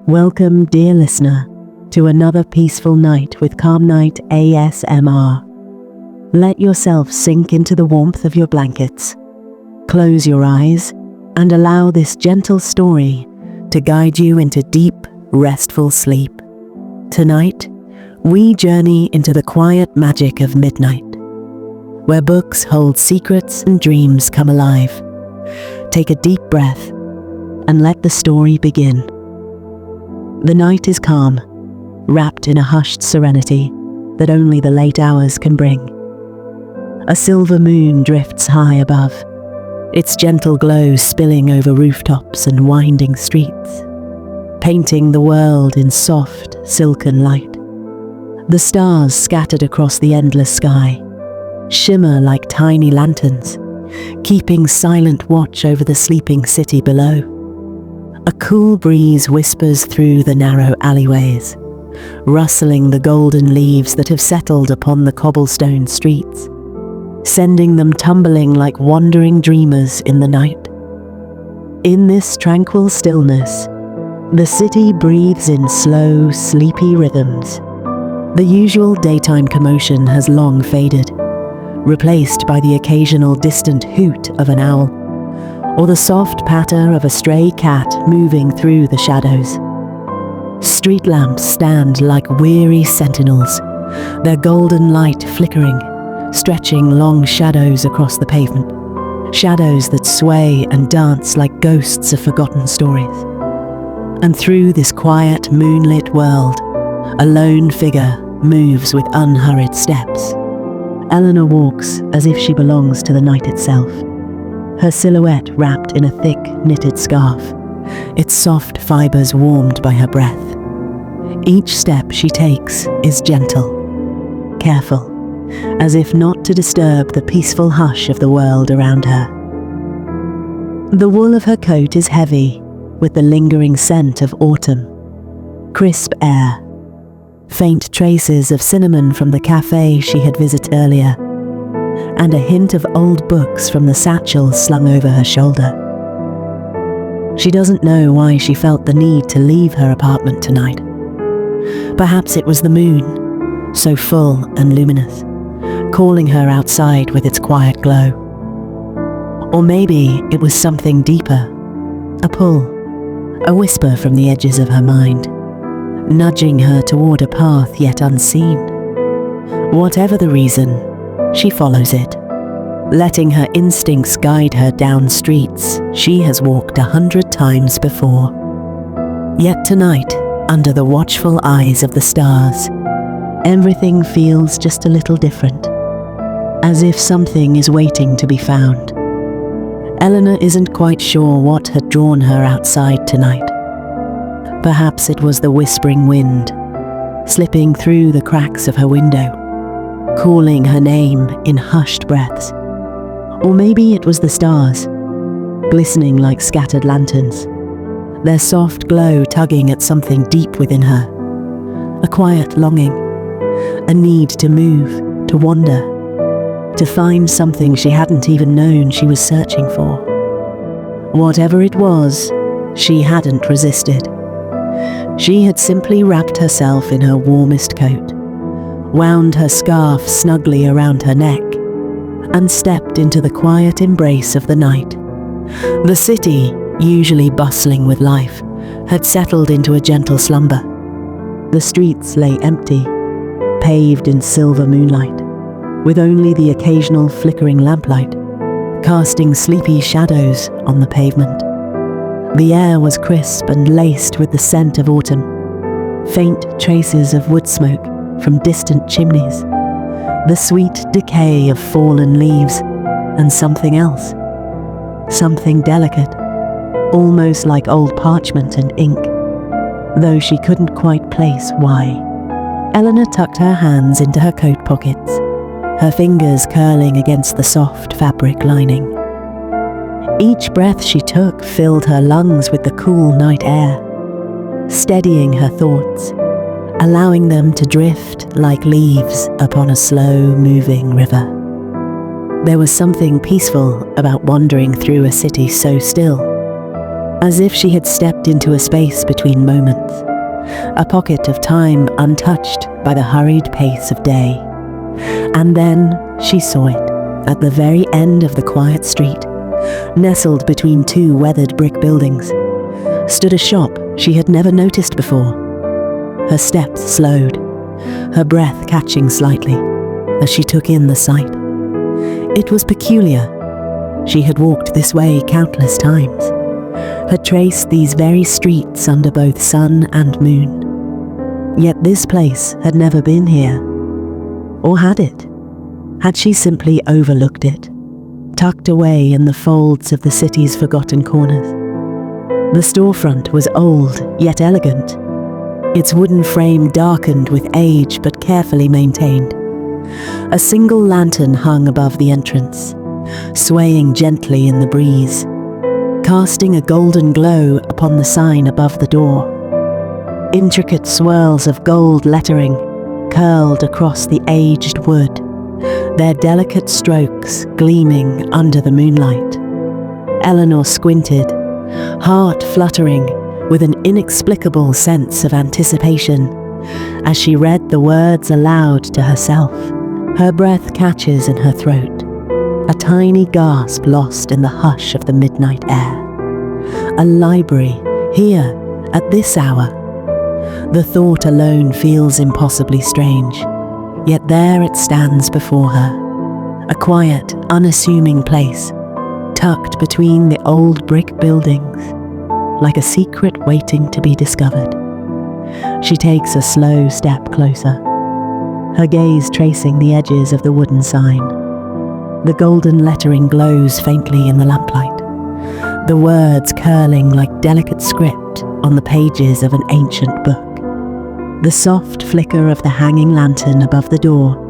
Welcome, dear listener, to another peaceful night with Calm Night ASMR. Let yourself sink into the warmth of your blankets. Close your eyes and allow this gentle story to guide you into deep, restful sleep. Tonight, we journey into the quiet magic of midnight, where books hold secrets and dreams come alive. Take a deep breath and let the story begin. The night is calm, wrapped in a hushed serenity that only the late hours can bring. A silver moon drifts high above, its gentle glow spilling over rooftops and winding streets, painting the world in soft, silken light. The stars scattered across the endless sky shimmer like tiny lanterns, keeping silent watch over the sleeping city below. A cool breeze whispers through the narrow alleyways, rustling the golden leaves that have settled upon the cobblestone streets, sending them tumbling like wandering dreamers in the night. In this tranquil stillness, the city breathes in slow, sleepy rhythms. The usual daytime commotion has long faded, replaced by the occasional distant hoot of an owl, or the soft patter of a stray cat moving through the shadows. Street lamps stand like weary sentinels, their golden light flickering, stretching long shadows across the pavement, shadows that sway and dance like ghosts of forgotten stories. And through this quiet, moonlit world, a lone figure moves with unhurried steps. Eleanor walks as if she belongs to the night itself, her silhouette wrapped in a thick, knitted scarf, its soft fibers warmed by her breath. Each step she takes is gentle, careful, as if not to disturb the peaceful hush of the world around her. The wool of her coat is heavy, with the lingering scent of autumn. Crisp air, faint traces of cinnamon from the cafe she had visited earlier, and a hint of old books from the satchel slung over her shoulder. She doesn't know why she felt the need to leave her apartment tonight. Perhaps it was the moon, so full and luminous, calling her outside with its quiet glow. Or maybe it was something deeper, a pull, a whisper from the edges of her mind, nudging her toward a path yet unseen. Whatever the reason, she follows it, letting her instincts guide her down streets she has walked 100 times before. Yet tonight, under the watchful eyes of the stars, everything feels just a little different, as if something is waiting to be found. Eleanor isn't quite sure what had drawn her outside tonight. Perhaps it was the whispering wind, slipping through the cracks of her window, calling her name in hushed breaths. Or maybe it was the stars, glistening like scattered lanterns, their soft glow tugging at something deep within her. A quiet longing, a need to move, to wander, to find something she hadn't even known she was searching for. Whatever it was, she hadn't resisted. She had simply wrapped herself in her warmest coat, wound her scarf snugly around her neck, and stepped into the quiet embrace of the night. The city, usually bustling with life, had settled into a gentle slumber. The streets lay empty, paved in silver moonlight, with only the occasional flickering lamplight, casting sleepy shadows on the pavement. The air was crisp and laced with the scent of autumn, faint traces of wood smoke from distant chimneys, the sweet decay of fallen leaves, and something else, something delicate, almost like old parchment and ink, though she couldn't quite place why. Eleanor tucked her hands into her coat pockets, her fingers curling against the soft fabric lining. Each breath she took filled her lungs with the cool night air, steadying her thoughts, allowing them to drift like leaves upon a slow-moving river. There was something peaceful about wandering through a city so still, as if she had stepped into a space between moments, a pocket of time untouched by the hurried pace of day. And then she saw it, at the very end of the quiet street, nestled between two weathered brick buildings, stood a shop she had never noticed before. Her steps slowed, her breath catching slightly as she took in the sight. It was peculiar. She had walked this way countless times, had traced these very streets under both sun and moon. Yet this place had never been here. Or had it? Had she simply overlooked it, tucked away in the folds of the city's forgotten corners? The storefront was old, yet elegant, its wooden frame darkened with age but carefully maintained. A single lantern hung above the entrance, swaying gently in the breeze, casting a golden glow upon the sign above the door. Intricate swirls of gold lettering curled across the aged wood, their delicate strokes gleaming under the moonlight. Eleanor squinted, heart fluttering with an inexplicable sense of anticipation as she read the words aloud to herself. Her breath catches in her throat, a tiny gasp lost in the hush of the midnight air. A library, here, at this hour. The thought alone feels impossibly strange, yet there it stands before her, a quiet, unassuming place, tucked between the old brick buildings, like a secret waiting to be discovered. She takes a slow step closer, her gaze tracing the edges of the wooden sign. The golden lettering glows faintly in the lamplight, the words curling like delicate script on the pages of an ancient book. The soft flicker of the hanging lantern above the door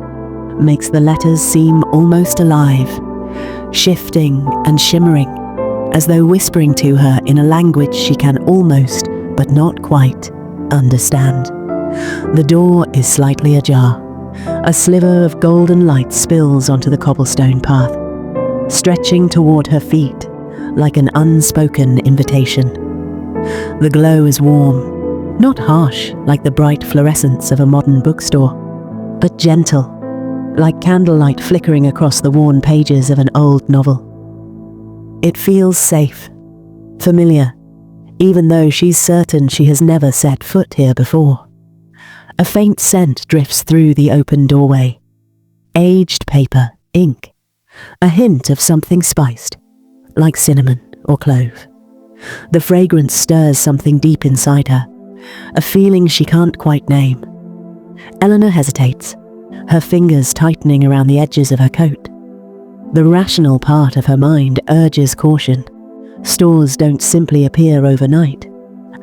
makes the letters seem almost alive, shifting and shimmering, as though whispering to her in a language she can almost, but not quite, understand. The door is slightly ajar. A sliver of golden light spills onto the cobblestone path, stretching toward her feet like an unspoken invitation. The glow is warm, not harsh like the bright fluorescence of a modern bookstore, but gentle, like candlelight flickering across the worn pages of an old novel. It feels safe, familiar, even though she's certain she has never set foot here before. A faint scent drifts through the open doorway. Aged paper, ink, a hint of something spiced, like cinnamon or clove. The fragrance stirs something deep inside her, a feeling she can't quite name. Eleanor hesitates, her fingers tightening around the edges of her coat. The rational part of her mind urges caution. Stores don't simply appear overnight,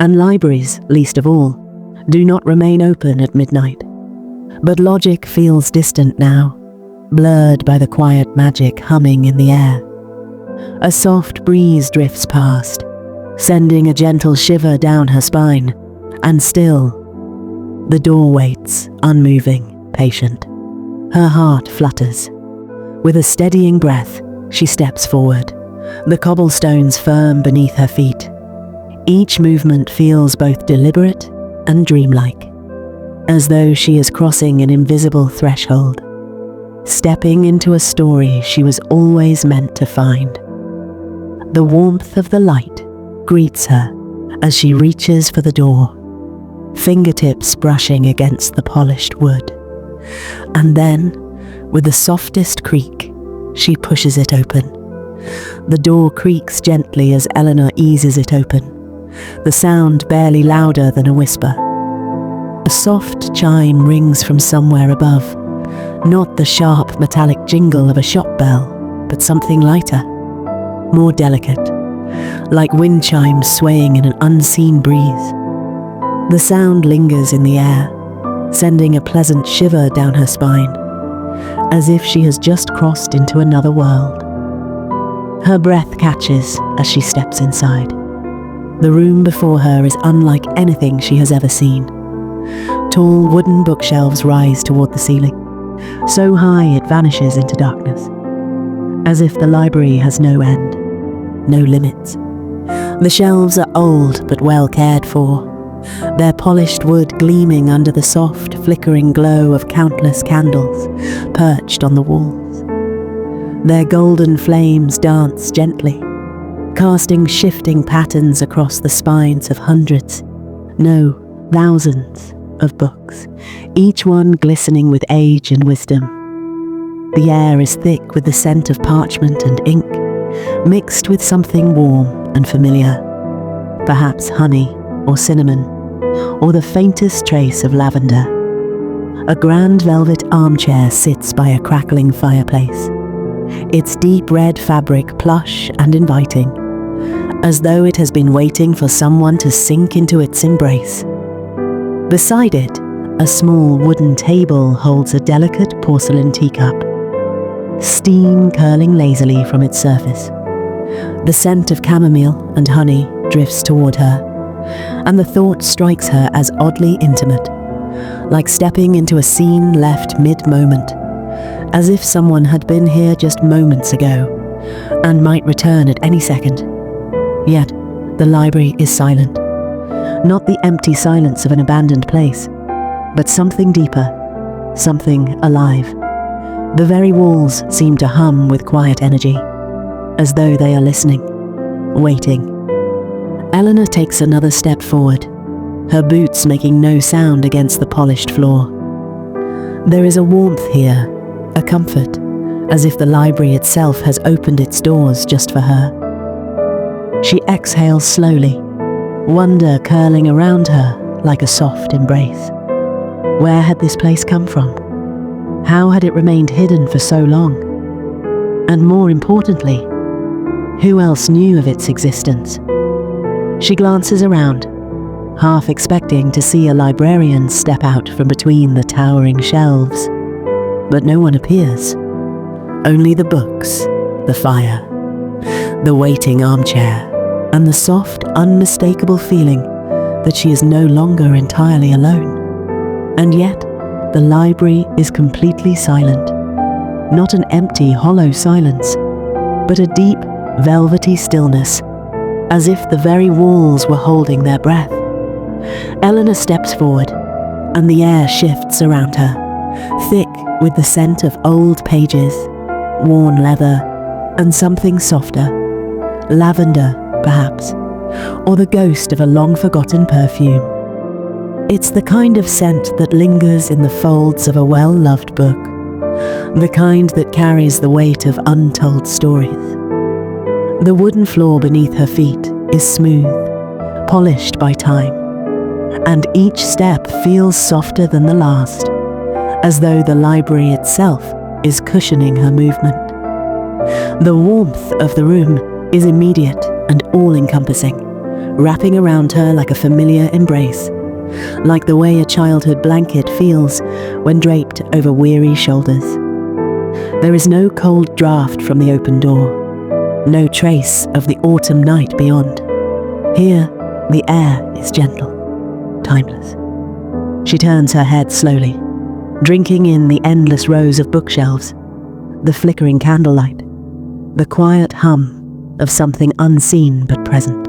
and libraries, least of all, do not remain open at midnight. But logic feels distant now, blurred by the quiet magic humming in the air. A soft breeze drifts past, sending a gentle shiver down her spine, and still, the door waits, unmoving, patient. Her heart flutters. With a steadying breath, she steps forward, the cobblestones firm beneath her feet. Each movement feels both deliberate and dreamlike, as though she is crossing an invisible threshold, stepping into a story she was always meant to find. The warmth of the light greets her as she reaches for the door, fingertips brushing against the polished wood. And then, with the softest creak, she pushes it open. The door creaks gently as Eleanor eases it open, the sound barely louder than a whisper. A soft chime rings from somewhere above, not the sharp metallic jingle of a shop bell, but something lighter, more delicate, like wind chimes swaying in an unseen breeze. The sound lingers in the air, sending a pleasant shiver down her spine, as if she has just crossed into another world. Her breath catches as she steps inside. The room before her is unlike anything she has ever seen. Tall wooden bookshelves rise toward the ceiling, so high it vanishes into darkness, as if the library has no end, no limits. The shelves are old but well cared for, their polished wood gleaming under the soft, flickering glow of countless candles perched on the walls. Their golden flames dance gently, casting shifting patterns across the spines of hundreds, no, thousands of books, each one glistening with age and wisdom. The air is thick with the scent of parchment and ink, mixed with something warm and familiar, perhaps honey or cinnamon, or the faintest trace of lavender. A grand velvet armchair sits by a crackling fireplace, its deep red fabric plush and inviting, as though it has been waiting for someone to sink into its embrace. Beside it, a small wooden table holds a delicate porcelain teacup, steam curling lazily from its surface. The scent of chamomile and honey drifts toward her, and the thought strikes her as oddly intimate, like stepping into a scene left mid-moment, as if someone had been here just moments ago and might return at any second. Yet, the library is silent. Not the empty silence of an abandoned place, but something deeper, something alive. The very walls seem to hum with quiet energy, as though they are listening, waiting. Eleanor takes another step forward, her boots making no sound against the polished floor. There is a warmth here, a comfort, as if the library itself has opened its doors just for her. She exhales slowly, wonder curling around her like a soft embrace. Where had this place come from? How had it remained hidden for so long? And more importantly, who else knew of its existence? She glances around, half expecting to see a librarian step out from between the towering shelves. But no one appears. Only the books, the fire, the waiting armchair, and the soft, unmistakable feeling that she is no longer entirely alone. And yet, the library is completely silent. Not an empty, hollow silence, but a deep, velvety stillness, as if the very walls were holding their breath. Eleanor steps forward, and the air shifts around her, thick with the scent of old pages, worn leather, and something softer, lavender, perhaps, or the ghost of a long-forgotten perfume. It's the kind of scent that lingers in the folds of a well-loved book, the kind that carries the weight of untold stories. The wooden floor beneath her feet is smooth, polished by time, and each step feels softer than the last, as though the library itself is cushioning her movement. The warmth of the room is immediate and all-encompassing, wrapping around her like a familiar embrace, like the way a childhood blanket feels when draped over weary shoulders. There is no cold draft from the open door, no trace of the autumn night beyond. Here, the air is gentle, timeless. She turns her head slowly, drinking in the endless rows of bookshelves, the flickering candlelight, the quiet hum of something unseen but present.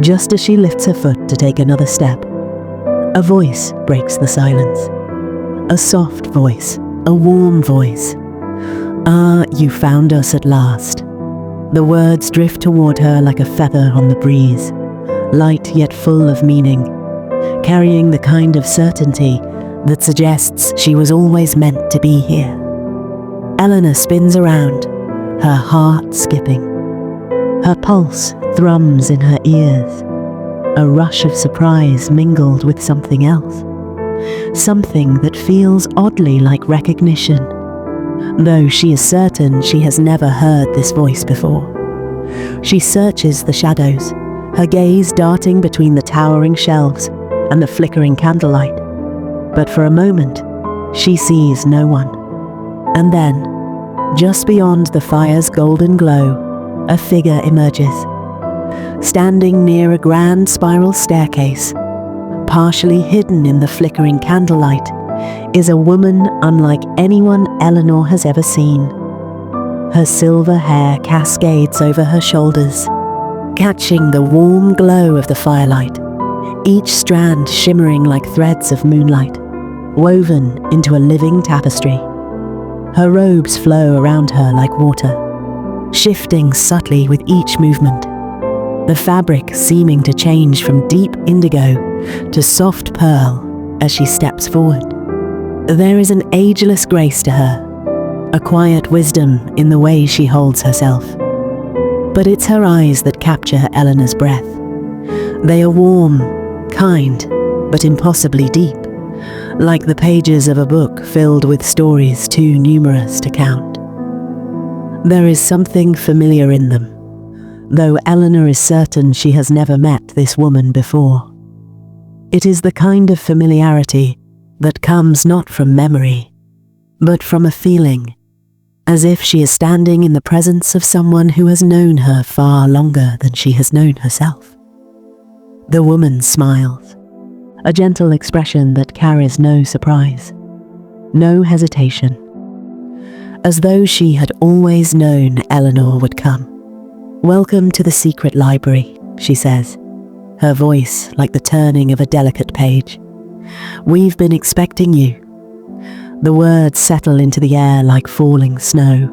Just as she lifts her foot to take another step, a voice breaks the silence. A soft voice, a warm voice. "Ah, you found us at last." The words drift toward her like a feather on the breeze, light yet full of meaning, carrying the kind of certainty that suggests she was always meant to be here. Eleanor spins around, her heart skipping. Her pulse thrums in her ears, a rush of surprise mingled with something else, something that feels oddly like recognition, though she is certain she has never heard this voice before. She searches the shadows, her gaze darting between the towering shelves and the flickering candlelight, but for a moment, she sees no one. And then, just beyond the fire's golden glow, a figure emerges. Standing near a grand spiral staircase, partially hidden in the flickering candlelight, is a woman unlike anyone Eleanor has ever seen. Her silver hair cascades over her shoulders, catching the warm glow of the firelight, each strand shimmering like threads of moonlight, woven into a living tapestry. Her robes flow around her like water, shifting subtly with each movement, the fabric seeming to change from deep indigo to soft pearl as she steps forward. There is an ageless grace to her, a quiet wisdom in the way she holds herself. But it's her eyes that capture Eleanor's breath. They are warm, kind, but impossibly deep, like the pages of a book filled with stories too numerous to count. There is something familiar in them, though Eleanor is certain she has never met this woman before. It is the kind of familiarity that comes not from memory, but from a feeling, as if she is standing in the presence of someone who has known her far longer than she has known herself. The woman smiles, a gentle expression that carries no surprise, no hesitation, as though she had always known Eleanor would come. "Welcome to the secret library," she says, her voice like the turning of a delicate page. "We've been expecting you." The words settle into the air like falling snow,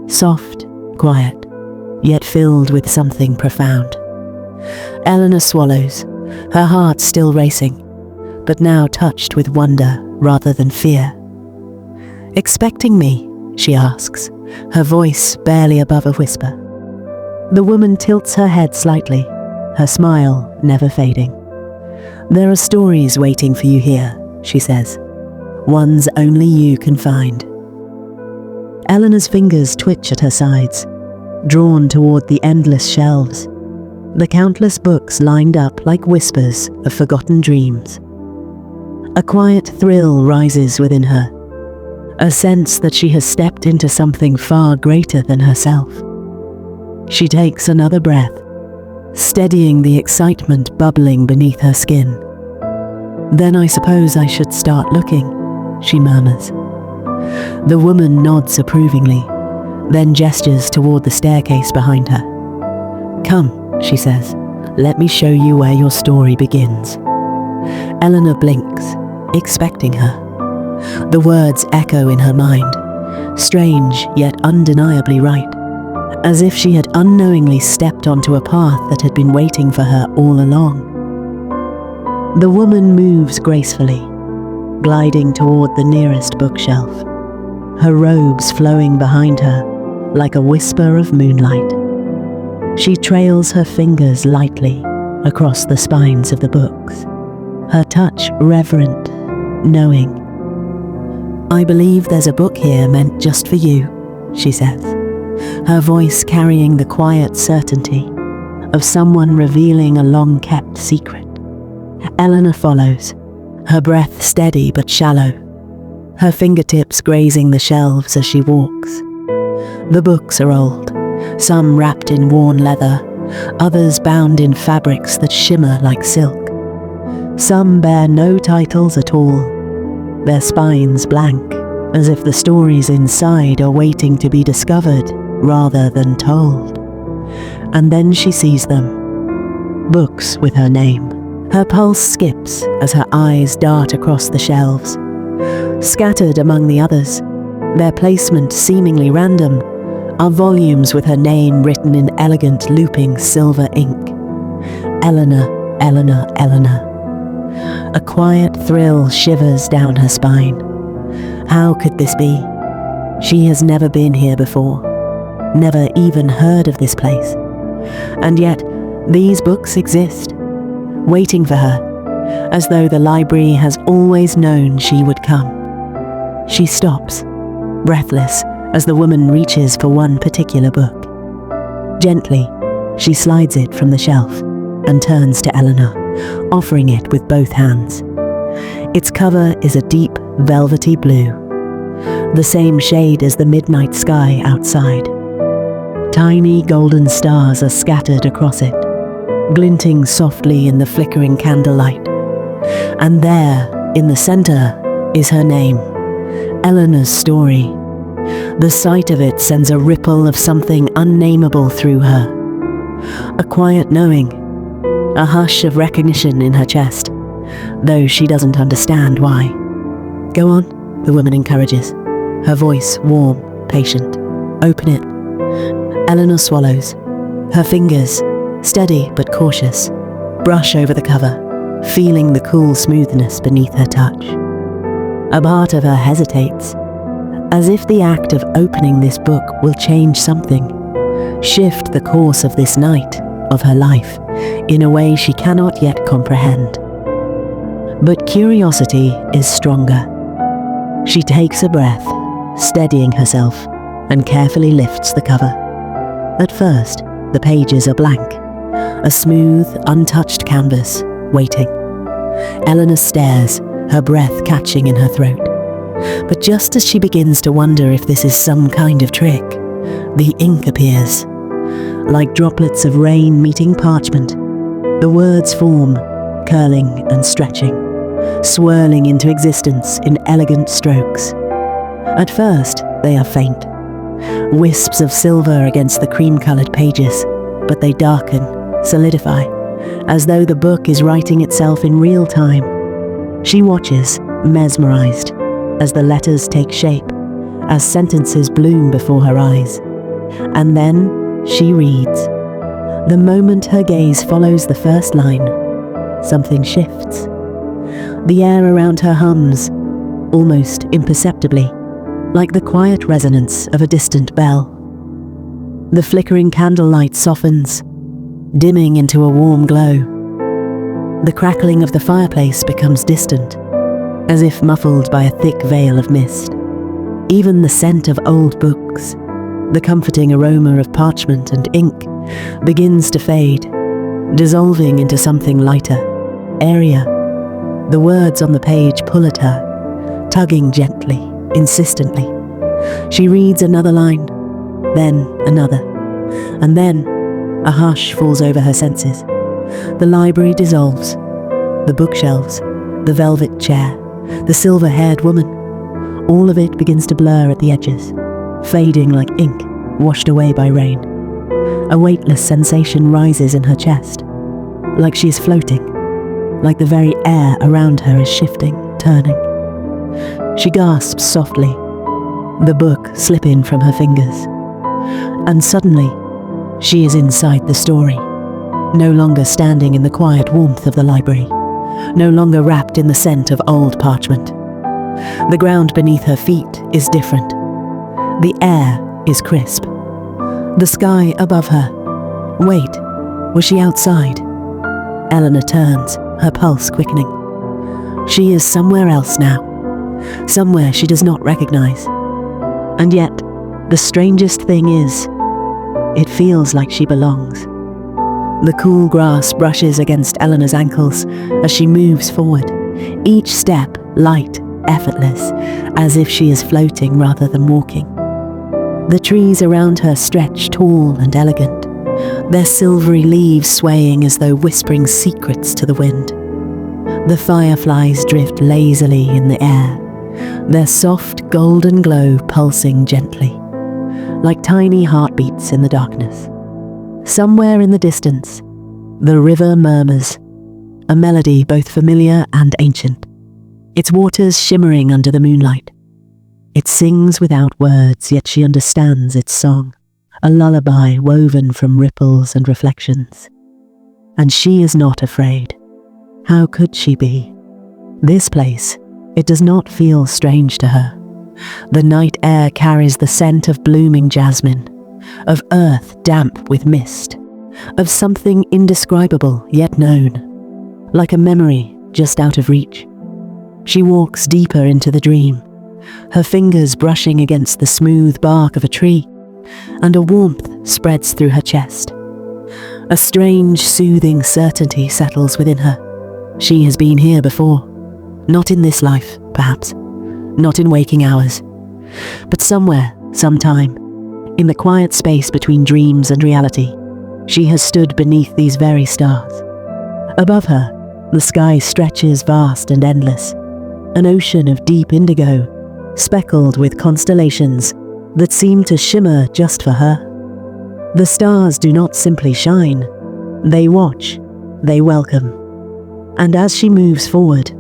soft, quiet, yet filled with something profound. Eleanor swallows, her heart still racing, but now touched with wonder rather than fear. "Expecting me?" she asks, her voice barely above a whisper. The woman tilts her head slightly, her smile never fading. "There are stories waiting for you here," she says. "Ones only you can find." Eleanor's fingers twitch at her sides, drawn toward the endless shelves, the countless books lined up like whispers of forgotten dreams. A quiet thrill rises within her, a sense that she has stepped into something far greater than herself. She takes another breath, steadying the excitement bubbling beneath her skin. "Then I suppose I should start looking," she murmurs. The woman nods approvingly, then gestures toward the staircase behind her. "Come," she says, "let me show you where your story begins." Eleanor blinks, expecting her. The words echo in her mind, strange yet undeniably right, as if she had unknowingly stepped onto a path that had been waiting for her all along. The woman moves gracefully, gliding toward the nearest bookshelf, her robes flowing behind her like a whisper of moonlight. She trails her fingers lightly across the spines of the books, her touch reverent, knowing. "I believe there's a book here meant just for you," she says, her voice carrying the quiet certainty of someone revealing a long-kept secret. Eleanor follows, her breath steady but shallow, her fingertips grazing the shelves as she walks. The books are old, some wrapped in worn leather, others bound in fabrics that shimmer like silk. Some bear no titles at all, their spines blank, as if the stories inside are waiting to be discovered rather than told. And then she sees them. Books with her name. Her pulse skips as her eyes dart across the shelves. Scattered among the others, their placement seemingly random, are volumes with her name written in elegant looping silver ink. Eleanor, Eleanor, Eleanor. A quiet thrill shivers down her spine. How could this be? She has never been here before, never even heard of this place. And yet, these books exist, waiting for her, as though the library has always known she would come. She stops, breathless, as the woman reaches for one particular book. Gently, she slides it from the shelf and turns to Eleanor, offering it with both hands. Its cover is a deep, velvety blue, the same shade as the midnight sky outside. Tiny golden stars are scattered across it, glinting softly in the flickering candlelight. And there, in the center, is her name, Eleanor's story. The sight of it sends a ripple of something unnameable through her, A quiet knowing, a hush of recognition in her chest, though she doesn't understand why. "Go on," the woman encourages, her voice warm, patient. "Open it." Eleanor swallows. Her fingers, steady but cautious, brush over the cover, feeling the cool smoothness beneath her touch. A part of her hesitates, as if the act of opening this book will change something, shift the course of this night, of her life, in a way she cannot yet comprehend. But curiosity is stronger. She takes a breath, steadying herself, and carefully lifts the cover. At first, the pages are blank, a smooth, untouched canvas, waiting. Eleanor stares, her breath catching in her throat. But just as she begins to wonder if this is some kind of trick, the ink appears. Like droplets of rain meeting parchment, the words form, curling and stretching, swirling into existence in elegant strokes. At first, they are faint, wisps of silver against the cream-colored pages, but they darken, solidify, as though the book is writing itself in real time. She watches, mesmerized, as the letters take shape, as sentences bloom before her eyes. And then she reads. The moment her gaze follows the first line, something shifts. The air around her hums, almost imperceptibly, like the quiet resonance of a distant bell. The flickering candlelight softens, dimming into a warm glow. The crackling of the fireplace becomes distant, as if muffled by a thick veil of mist. Even the scent of old books, the comforting aroma of parchment and ink, begins to fade, dissolving into something lighter, airier. The words on the page pull at her, tugging gently, insistently. She reads another line, then another, and then a hush falls over her senses. The library dissolves, the bookshelves, the velvet chair, the silver-haired woman. All of it begins to blur at the edges, fading like ink washed away by rain. A weightless sensation rises in her chest, like she is floating, like the very air around her is shifting, turning. She gasps softly, the book slipping from her fingers. And suddenly, she is inside the story, no longer standing in the quiet warmth of the library, no longer wrapped in the scent of old parchment. The ground beneath her feet is different. The air is crisp. The sky above her. Wait, was she outside? Eleanor turns, her pulse quickening. She is somewhere else now, somewhere she does not recognize. And yet, the strangest thing is, it feels like she belongs. The cool grass brushes against Eleanor's ankles as she moves forward, each step light, effortless, as if she is floating rather than walking. The trees around her stretch tall and elegant, their silvery leaves swaying as though whispering secrets to the wind. The fireflies drift lazily in the air, their soft golden glow pulsing gently, like tiny heartbeats in the darkness. Somewhere in the distance, the river murmurs, a melody both familiar and ancient, its waters shimmering under the moonlight. It sings without words, yet she understands its song, a lullaby woven from ripples and reflections. And she is not afraid. How could she be? This place, it does not feel strange to her. The night air carries the scent of blooming jasmine, of earth damp with mist, of something indescribable yet known, like a memory just out of reach. She walks deeper into the dream, her fingers brushing against the smooth bark of a tree, and a warmth spreads through her chest. A strange, soothing certainty settles within her. She has been here before, not in this life, perhaps, not in waking hours, but somewhere, sometime, in the quiet space between dreams and reality, she has stood beneath these very stars. Above her, the sky stretches vast and endless, an ocean of deep indigo, speckled with constellations that seem to shimmer just for her. The stars do not simply shine, they watch, they welcome. And as she moves forward,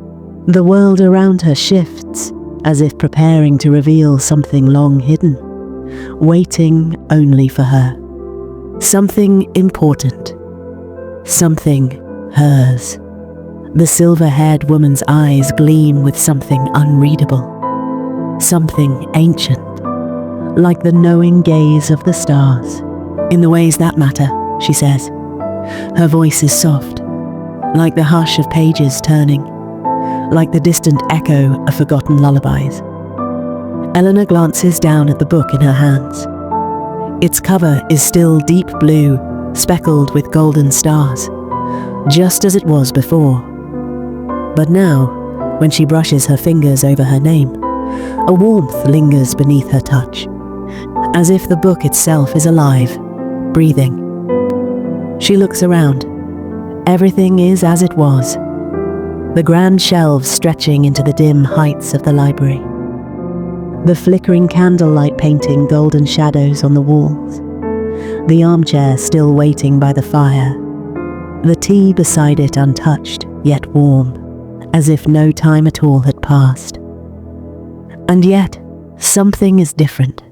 the world around her shifts, as if preparing to reveal something long hidden, waiting only for her. Something important. Something hers. The silver-haired woman's eyes gleam with something unreadable. Something ancient. Like the knowing gaze of the stars. In the ways that matter, she says. Her voice is soft, like the hush of pages turning, like the distant echo of forgotten lullabies. Eleanor glances down at the book in her hands. Its cover is still deep blue, speckled with golden stars, just as it was before. But now, when she brushes her fingers over her name, a warmth lingers beneath her touch, as if the book itself is alive, breathing. She looks around. Everything is as it was. The grand shelves stretching into the dim heights of the library. The flickering candlelight painting golden shadows on the walls. The armchair still waiting by the fire. The tea beside it untouched, yet warm, as if no time at all had passed. And yet, something is different.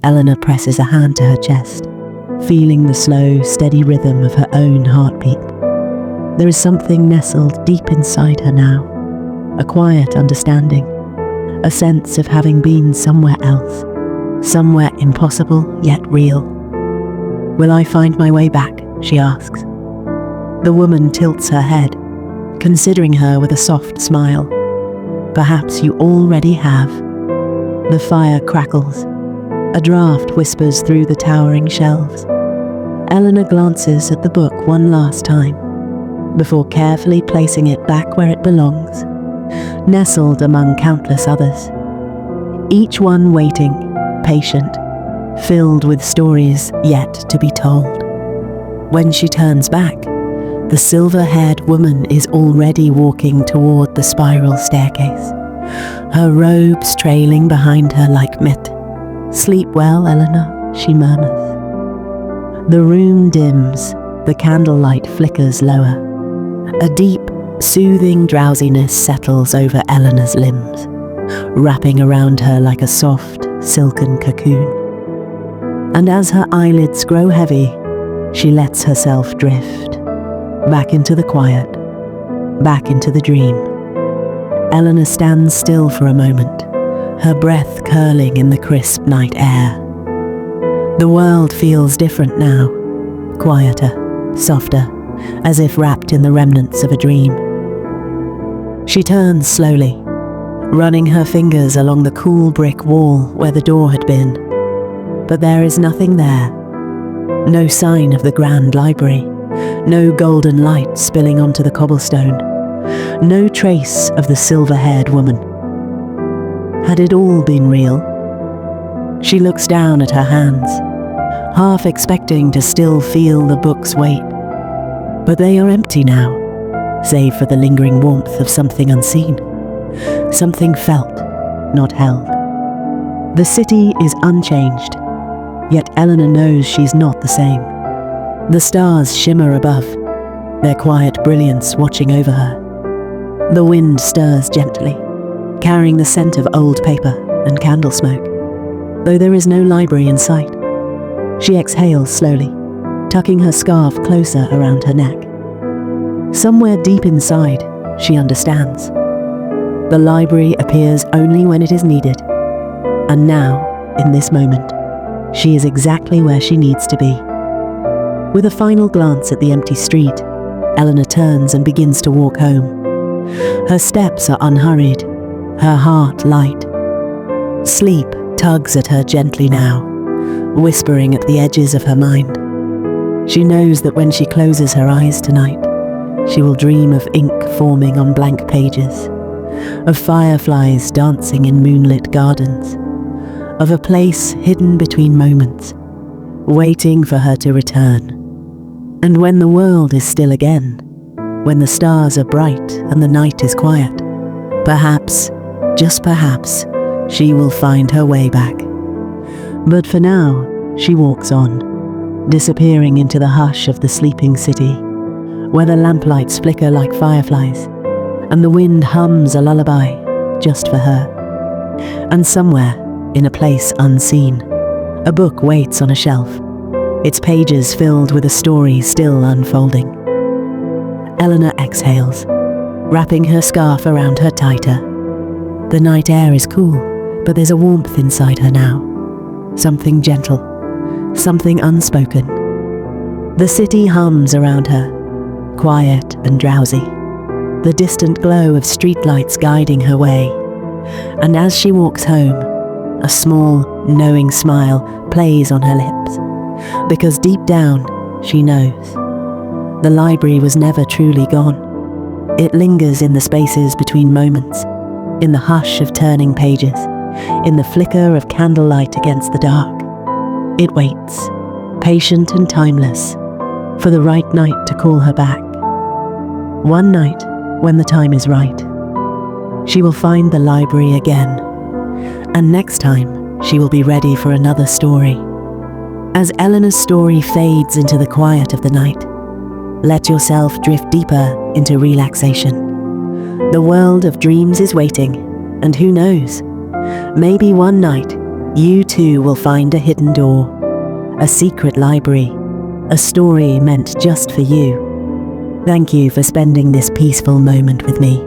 Eleanor presses a hand to her chest, feeling the slow, steady rhythm of her own heartbeat. There is something nestled deep inside her now, a quiet understanding, a sense of having been somewhere else, somewhere impossible yet real. Will I find my way back? She asks. The woman tilts her head, considering her with a soft smile. Perhaps you already have. The fire crackles. A draft whispers through the towering shelves. Eleanor glances at the book one last time, before carefully placing it back where it belongs, nestled among countless others. Each one waiting, patient, filled with stories yet to be told. When she turns back, the silver-haired woman is already walking toward the spiral staircase, her robes trailing behind her like mitt. Sleep well, Eleanor, she murmurs. The room dims, the candlelight flickers lower. A deep, soothing drowsiness settles over Eleanor's limbs, wrapping around her like a soft, silken cocoon. And as her eyelids grow heavy, she lets herself drift, back into the quiet, back into the dream. Eleanor stands still for a moment, her breath curling in the crisp night air. The world feels different now, quieter, softer, as if wrapped in the remnants of a dream. She turns slowly, running her fingers along the cool brick wall where the door had been. But there is nothing there. No sign of the grand library, no golden light spilling onto the cobblestone, no trace of the silver-haired woman. Had it all been real? She looks down at her hands, half expecting to still feel the book's weight. But they are empty now, save for the lingering warmth of something unseen, something felt, not held. The city is unchanged, yet Eleanor knows she's not the same. The stars shimmer above, their quiet brilliance watching over her. The wind stirs gently, carrying the scent of old paper and candle smoke, though there is no library in sight. She exhales slowly, tucking her scarf closer around her neck. Somewhere deep inside, she understands. The library appears only when it is needed, and now, in this moment, she is exactly where she needs to be. With a final glance at the empty street, Eleanor turns and begins to walk home. Her steps are unhurried, her heart light. Sleep tugs at her gently now, whispering at the edges of her mind. She knows that when she closes her eyes tonight, she will dream of ink forming on blank pages, of fireflies dancing in moonlit gardens, of a place hidden between moments, waiting for her to return. And when the world is still again, when the stars are bright and the night is quiet, perhaps, just perhaps, she will find her way back. But for now, she walks on, disappearing into the hush of the sleeping city, where the lamplights flicker like fireflies, and the wind hums a lullaby just for her. And somewhere, in a place unseen, a book waits on a shelf, its pages filled with a story still unfolding. Eleanor exhales, wrapping her scarf around her tighter. The night air is cool, but there's a warmth inside her now. Something gentle, something unspoken. The city hums around her, quiet and drowsy, the distant glow of streetlights guiding her way. And as she walks home, a small, knowing smile plays on her lips, because deep down, she knows. The library was never truly gone. It lingers in the spaces between moments, in the hush of turning pages, in the flicker of candlelight against the dark. It waits, patient and timeless, for the right night to call her back. One night, when the time is right, she will find the library again, and next time she will be ready for another story. As Eleanor's story fades into the quiet of the night, let yourself drift deeper into relaxation. The world of dreams is waiting, and who knows, maybe one night you too will find a hidden door, a secret library, a story meant just for you. Thank you for spending this peaceful moment with me.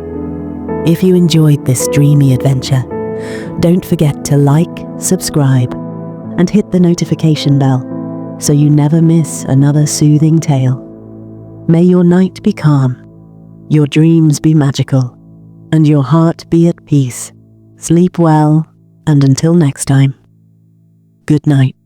If you enjoyed this dreamy adventure, don't forget to like, subscribe, and hit the notification bell so you never miss another soothing tale. May your night be calm, your dreams be magical, and your heart be at peace. Sleep well, and until next time, good night.